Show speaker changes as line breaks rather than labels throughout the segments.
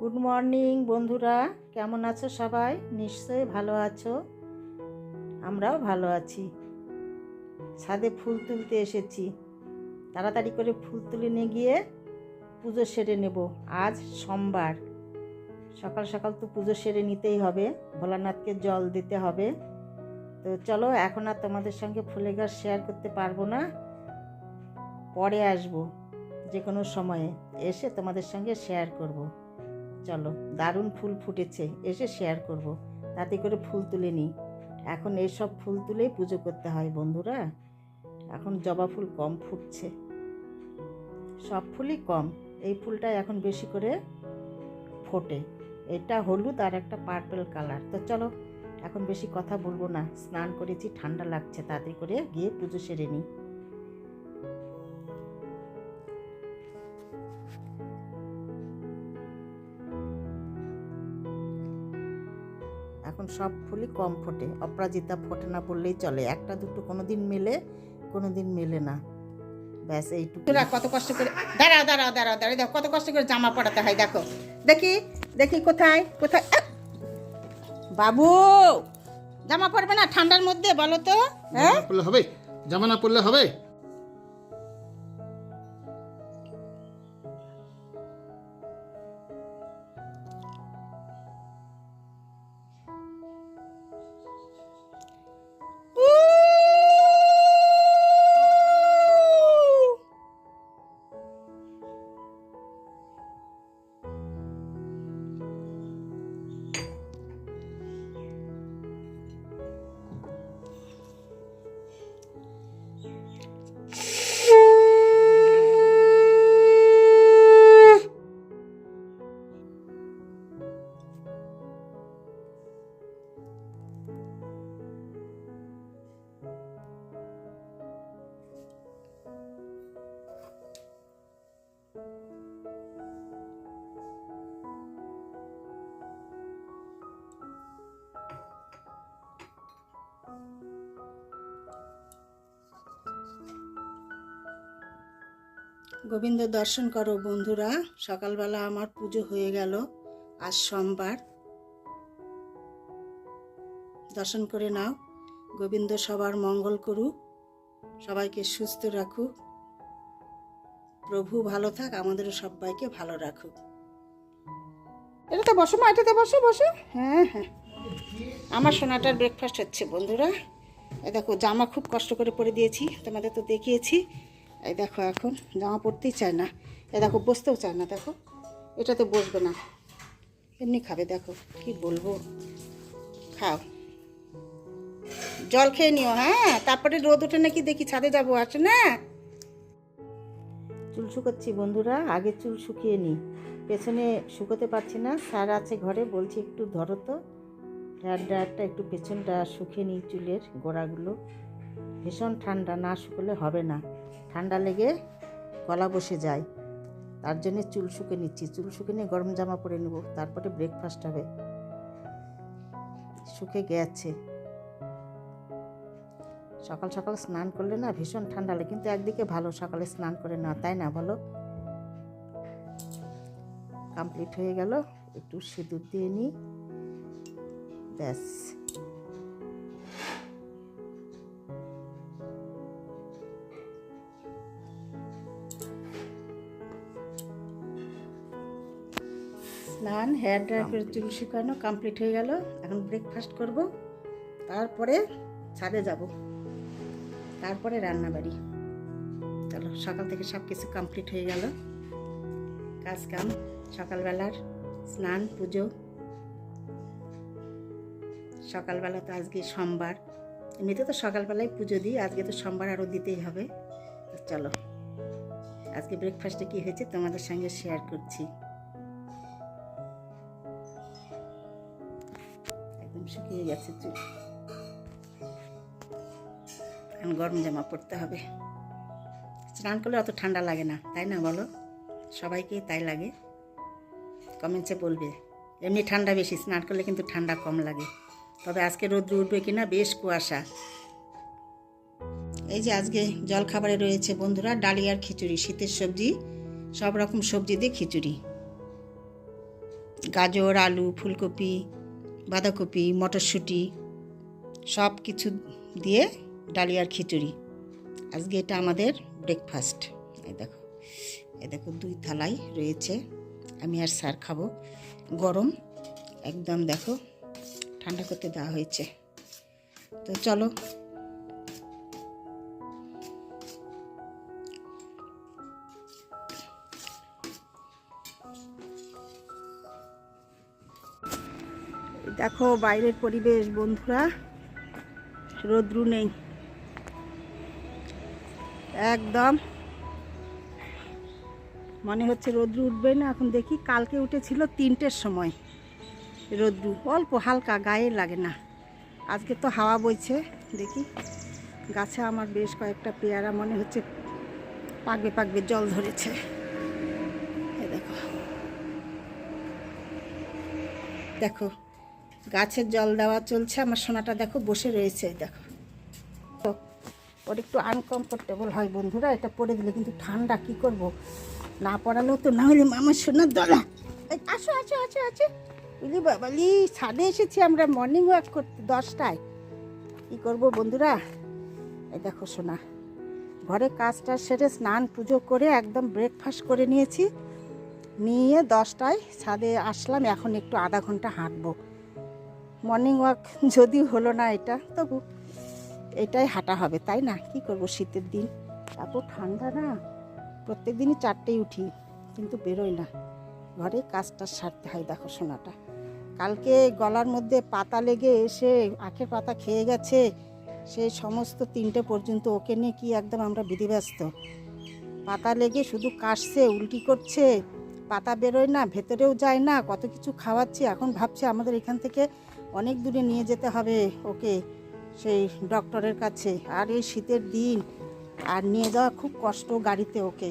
Good morning বন্ধুরা, কেমন আছো সবাই? নিশ্চয়ই ভালো আছো। আমরাও ভালো আছি। ছাদে ফুল তুলতে এসেছি। তাড়াতাড়ি করে ফুল তুলে নিয়ে গিয়ে পুজো সেরে নেব। আজ সোমবার, সকাল সকাল তো পুজো সেরে নিতেই হবে, ভোলানাথকে জল দিতে হবে। তো চলো, এখন আর তোমাদের সঙ্গে ফুলের গাছ শেয়ার করতে পারবো না, পরে আসবো, যে কোনো সময়ে এসে তোমাদের সঙ্গে শেয়ার করব। চলো, দারুণ ফুল ফুটেছে, এসে শেয়ার করব। তাতে করে ফুল তুলে নিই। এখন এইসব ফুল তুলেই পুজো করতে হয় বন্ধুরা। এখন জবা ফুল কম ফুটছে, সব ফুলই কম, এই ফুলটা এখন বেশি করে ফোটে। এটা হলুদ আর একটা পার্পল কালার। তো চলো, এখন বেশি কথা বলবো না, স্নান করেছি, ঠান্ডা লাগছে, তাতে করে গিয়ে পুজো সেরে নিই। এখন সব ফুলই কম ফোটে, অপরাজিতা ফোটে না বললেই চলে, একটা দুটো কোনোদিন মেলে, কোনোদিন মেলে না, ব্যাস এইটুকু। তোরা কত কষ্ট করে, দাঁড়াও দাঁড়াও দাঁড়াও দাঁড়িয়ে দেখো কত কষ্ট করে জামা পরাতে হয়। দেখো, দেখি দেখি কোথায় কোথায় বাবু, জামা পরবে না ঠান্ডার মধ্যে? বলো তো, হ্যাঁ
পরলে হবে? জামা না পরলে হবে?
গোবিন্দ দর্শন করো বন্ধুরা। সকালবেলা আমার পুজো হয়ে গেল, আজ সোমবার। দর্শন করে নাও। গোবিন্দ সবার মঙ্গল করুক, সবাইকে সুস্থ রাখুক, প্রভু ভালো থাক, আমাদেরও সবাইকে ভালো রাখুক। এটাতে বসো মা, এটাতে বসো বসো। হ্যাঁ হ্যাঁ, আমার সোনাটার ব্রেকফাস্ট হচ্ছে বন্ধুরা। এই দেখো, জামা খুব কষ্ট করে পরে দিয়েছি, তোমাদের তো দেখিয়েছি। এই দেখো, এখন জামা পরতেই চায় না। এই দেখো, বসতেও চায় না। দেখো, এটাতে বসবে না, এমনি খাবে। দেখো কি বলবো, খাও, জল খেয়ে নিও। হ্যাঁ, তারপরে রোদ ওঠে নাকি দেখি, ছাদে যাবো, আসে না। চুল শুকোচ্ছি বন্ধুরা, আগে চুল শুকিয়ে নিই, পেছনে শুকোতে পারছি না, স্যার আছে ঘরে, বলছি একটু ধরো তো হেয়ার ড্রায়ারটা, একটু পেছনটা শুকিয়ে নিই, চুলের গোড়াগুলো। ভীষণ ঠান্ডা, না শুকোলে হবে না, ঠান্ডা লেগে গলা বসে যায়, তার জন্য চুল শুকে নিচ্ছি। চুল শুকে নিয়ে গরম জামা পরে নেব, তারপরে ব্রেকফাস্ট হবে। শুকে গেছে। সকাল সকাল স্নান করলে না ভীষণ ঠান্ডা লাগে, কিন্তু একদিকে ভালো সকালে স্নান করে না, তাই না বলো? কমপ্লিট হয়ে গেল, একটু সিঁদুর দিয়ে নিই, ব্যাস। স্নান, হেয়ার ড্রাই করে চুল শুকানো কমপ্লিট হয়ে গেল। এখন ব্রেকফাস্ট করব, তারপরে ছাদে যাব, তারপরে রান্নাবাড়ি। চলো, সকাল থেকে সব কিছু কমপ্লিট হয়ে গেল, কাজ কাম, সকালবেলার স্নান, পুজো। সকালবেলা তো আজকে সোমবার, এমনিতে তো সকালবেলায় পুজো দিই, আজকে তো সোমবার, আরও দিতেই হবে। চলো, আজকে ব্রেকফাস্টে কী হয়েছে তোমাদের সঙ্গে শেয়ার করছি। একদম শুকিয়ে গেছে চুল, এখন গরম জামা পরতে হবে। স্নান করলে অত ঠান্ডা লাগে না, তাই না বলো? সবাইকেই তাই লাগে, কমেন্টসে বলবে। এমনি ঠান্ডা বেশি, স্নান করলে কিন্তু ঠান্ডা কম লাগে। তবে আজকে রোদ্র উঠবে কিনা, বেশ কুয়াশা। এই যে আজকে জল খাবারে রয়েছে বন্ধুরা ডালি আর খিচুড়ি, শীতের সবজি, সব রকম সবজি দিয়ে খিচুড়ি। গাজর, আলু, ফুলকপি, বাঁধাকপি, মটরশুঁটি সব কিছু দিয়ে ডালিয়ার খিচুড়ি। আজকে এটা আমাদের ব্রেকফাস্ট। এই দেখো 2 থালাই রয়েছে। আমি আর স্যার খাবো। গরম একদম, দেখো ঠান্ডা করতে দেওয়া হয়েছে। তো চলো দেখো বাইরের পরিবেশ বন্ধুরা, রোদ্রু নেই একদম, মনে হচ্ছে রোদ্রু উঠবে না। এখন দেখি, কালকে উঠেছিল 3টের সময় রোদ্রু, অল্প হালকা, গায়ে লাগে না। আজকে তো হাওয়া বইছে। দেখি গাছে আমার বেশ কয়েকটা পেয়ারা মনে হচ্ছে পাকবে পাকবে, জল ধরেছে। এই দেখো দেখো গাছের জল দেওয়া চলছে। আমার সোনাটা দেখো বসে রয়েছে। দেখো ওর একটু আনকমফোর্টেবল হয় বন্ধুরা, এটা পরে দিলে কিন্তু ঠান্ডা। কি করব, না পড়ালেও তো না হলে আমার সোনার দলা। আসো আসো আসো আসো, বুঝলি বাবালি, ছাদে এসেছি আমরা মর্নিং ওয়াক করতে 10টায়। কী করবো বন্ধুরা, এই দেখো সোনা, ঘরে কাজটা সেরে স্নান পুজো করে একদম ব্রেকফাস্ট করে নিয়েছি, নিয়ে 10টায় ছাদে আসলাম। এখন একটু আধা ঘন্টা হাঁটবো। মর্নিং ওয়াক যদিও হলো না, এটা তবু এটাই হাঁটা হবে, তাই না? কি করব, শীতের দিন এত ঠান্ডা না। প্রত্যেক দিনই 4টেই উঠি, কিন্তু বেরোই না, ঘরে কাজটা সারতে হয়। দেখো সোনাটা কালকে গলার মধ্যে পাতা লেগে এসে আখের পাতা খেয়ে গেছে, সেই সমস্ত 3টে পর্যন্ত ওকে নিয়ে কি একদম আমরা বিধিব্যস্ত। পাতা লেগে শুধু কাশছে, উল্টি করছে, পাতা বেরোয় না, ভেতরেও যায় না, কত কিছু খাওয়াচ্ছি। এখন ভাবছি আমাদের এখান থেকে অনেক দূরে নিয়ে যেতে হবে ওকে, সেই ডক্টরের কাছে। আর এই শীতের দিন আর নিয়ে যাওয়া খুব কষ্ট গাড়িতে ওকে।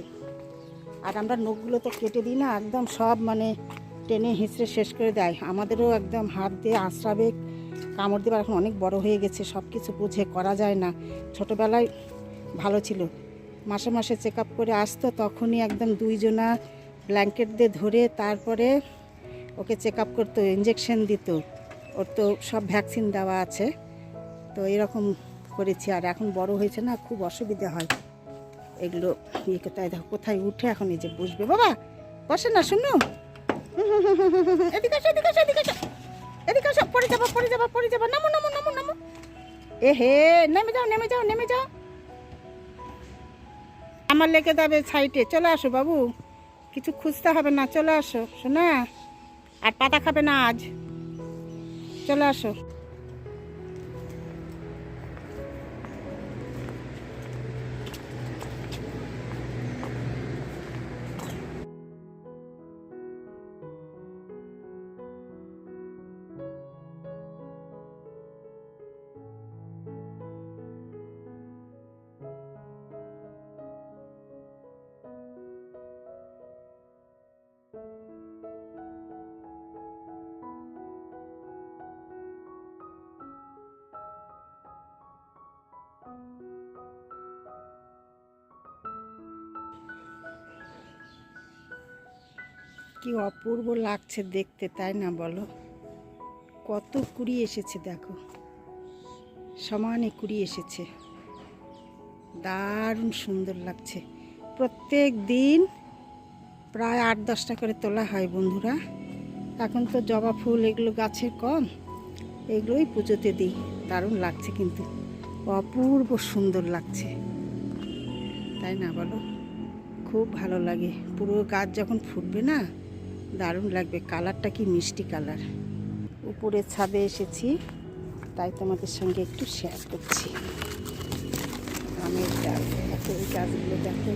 আর আমরা নখগুলো তো কেটে দিই না, একদম সব মানে টেনে হিঁচড়ে শেষ করে দেয়। আমাদেরও একদম হাত দিয়ে আঁচড়াবে, কামড় দেবে। এখন অনেক বড় হয়ে গেছে, সব কিছু বুঝে করা যায় না। ছোটোবেলায় ভালো ছিল, মাসে মাসে চেক আপ করে আসতো, তখনই একদম 2 জনা ব্ল্যাঙ্কেট দিয়ে ধরে তারপরে ওকে চেক আপ করতো, ইঞ্জেকশন দিত। ওর তো সব ভ্যাকসিন দেওয়া আছে, তো এরকম করেছি। আর এখন বড় হয়েছে না, খুব অসুবিধা হয় এগুলো ইয়ে করতে। দেখো কোথায় উঠে এখন এই যে বসবে। বাবা বসে না, শুনো, এদিকে আসো এদিকে আসো এদিকে আসো এদিকে আসো, পড়ে যাবো পড়ে যাবো পড়ে যাবো, নামো নামো নামো নামো। এ হে, নেমে যাও নেমে যাও নেমে যাও, আমার লেগে যাবে সাইডে। চলে আসো বাবু, কিছু খুঁজতে হবে না, চলে আসো শোনা। আর পাতা খাবে না আজ, চলে আসো। কি অপূর্ব লাগছে দেখতে, তাই না বলো? কত কুড়ি এসেছে দেখো, সমানে কুড়ি এসেছে, দারুণ সুন্দর লাগছে। প্রত্যেক দিন প্রায় 8-10টা করে তোলা হয় বন্ধুরা। এখন তো জবা ফুল এগুলো গাছের কম, এগুলোই পুজোতে দিই। দারুণ লাগছে, কিন্তু অপূর্ব সুন্দর লাগছে, তাই না বলো? খুব ভালো লাগে। পুরো গাছ যখন ফুটবে না, দারুণ লাগবে। কালারটা কি মিষ্টি কালার। উপরে ছাদে এসেছি, তাই তোমাদের সঙ্গে একটু শেয়ার করছি। আমের ডাল দেখো, এই গাছগুলো দেখো,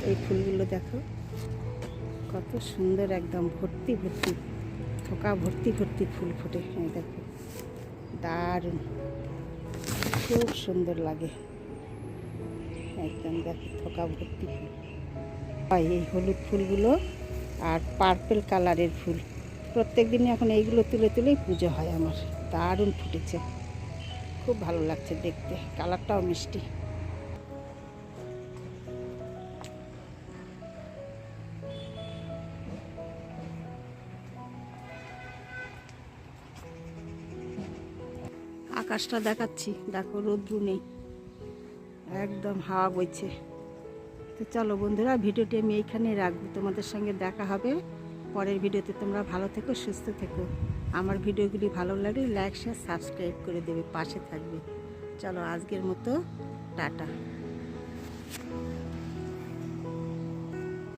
এই ফুলগুলো দেখো কত সুন্দর, একদম ভর্তি ভর্তি, থোকা ভর্তি ভর্তি ফুল ফোটে। এই দেখো দারুণ, খুব সুন্দর লাগে একদম। দেখো থোকা ভর্তি ফুল হয়, এই হলুদ ফুলগুলো আর পার্পেল কালারের ফুল। প্রত্যেক দিনই এখন এইগুলো তুলে তুলেই পুজো হয় আমার। দারুণ ফুটেছে, খুব ভালো লাগছে দেখতে, কালারটাও মিষ্টি। আকাশটা দেখাচ্ছি, দেখো রৌদ্র নেই, একদম হাওয়া বইছে। তো চলো বন্ধুরা, ভিডিওটি আমি এইখানে রাখবো, তোমাদের সঙ্গে দেখা হবে পরের ভিডিওতে। তোমরা ভালো থেকো, সুস্থ থেকো। আমার ভিডিওগুলি ভালো লাগলে লাইক শেয়ার সাবস্ক্রাইব করে দেবে, পাশে থাকবে। চলো আজকের মতো টাটা।